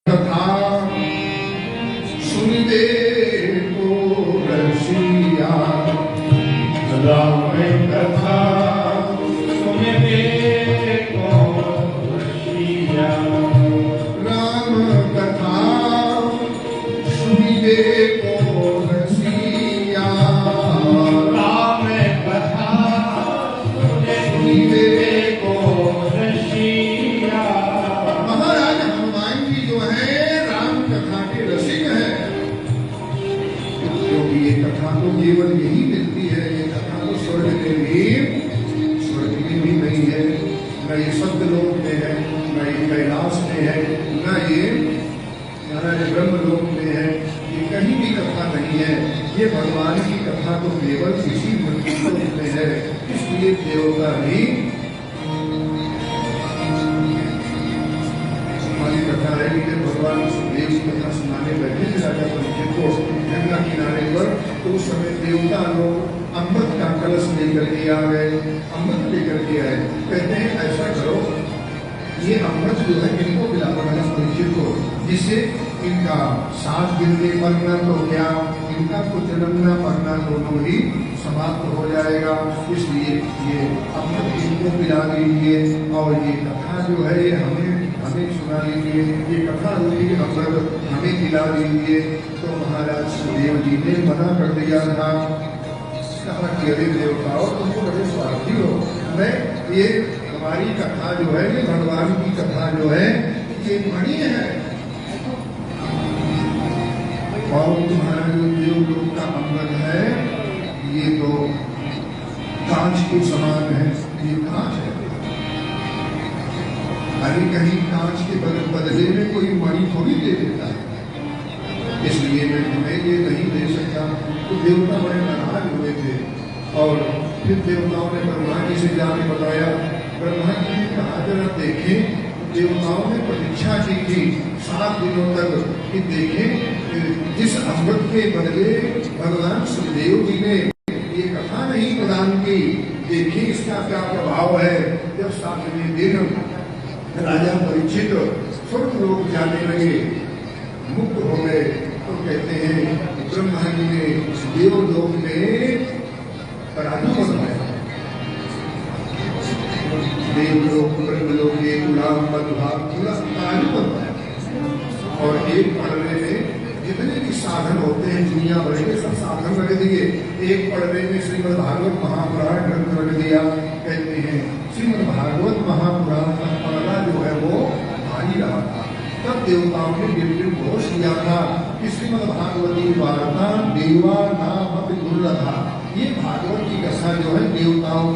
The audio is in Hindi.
कथा सुनते को रसिया, राम कथा सुनते को रसिया, राम कथा सुनते को रसिया, राम कथा सुनते को रसिया। महाराज हनुमान जी जो है राम कथा के रसिक है, क्योंकि ये कथा तो केवल यही मिलती है। ये कथा तो स्वर्ग में भी नहीं है, न ये सत्यलोक में है, न ये कैलाश में है, न ये ब्रह्मलोक में है। ये कहीं भी कथा नहीं है। ये भगवान की कथा तो केवल इसी मृत्यु में है। इसलिए देवता भी कथा है कि जब भगवान सुखदेव की कथा सुनाने बैठे थे राजा परीक्षित को गंगा किनारे पर, तो उस समय देवता लोग अमृत का कलश लेकर के आ गए, अमृत लेकर के आए। कहते हैं ऐसा करो, ये अमृत जो है इनको पिलाओ राजा परीक्षित को, जिससे इनका सांस गिरने मरना तो क्या, इनका कुछ जन्मना मरना दोनों ही समाप्त हो जाएगा। इसलिए ये अमृत इनको पिला दीजिए और ये कथा जो है ये हमें सुना लीजिए। ये कथा रूपी अमृत हमें पिला दीजिए। तो महाराज सुखदेव जी ने मना कर दिया था, कहा कि अरे देवताओं तुम तो बड़े स्वार्थी हो, मैं ये हमारी कथा जो है ये भगवान की कथा जो है ये मणि है, और तुम्हारा जो देवलोक का अमृत है ये तो कांच के समान है। ये कांच है, अरे कहीं कांच के बदले में कोई मणि थोड़ी दे देता है, इसलिए मैं तुम्हें ये नहीं दे सकता। तो देवता बड़े नाराज हुए थे और फिर देवताओं ने ब्रह्मा जी से जाके बताया। ब्रह्मा जी ने कहा जरा देखें, देवताओं ने प्रतीक्षा की थी 7 दिनों तक कि देखें जिस अमृत के बदले भगवान सुखदेव जी ने ये कथा नहीं प्रदान की, देखिए इसका क्या प्रभाव है। जब 7वें दिन राजा परीक्षित स्वर्ग लोक जाने लगे, मुक्त हो गए, तो कहते हैं ब्रह्मा जी ने देवलोक में राजू बनवाया। देवलोक ब्रह्मलोक गुलाम मधुभाग पूरा राजू बनवाया, और एक पड़वे में जितने भी साधन होते हैं दुनिया भर के सब साधन रख दिए। एक पड़वे में श्रीमद् भागवत महापुराण ग्रंथ रख दिया। कहते हैं श्रीमद् भागवत महापुराण का पढ़ना जो है वो भारी रहा था। तब देवताओं ने गिरगिर घोष किया था कि श्रीमद् भागवती वार्ता देवा नाम दुर्लभा। ये भागवत की कथा जो है देवताओं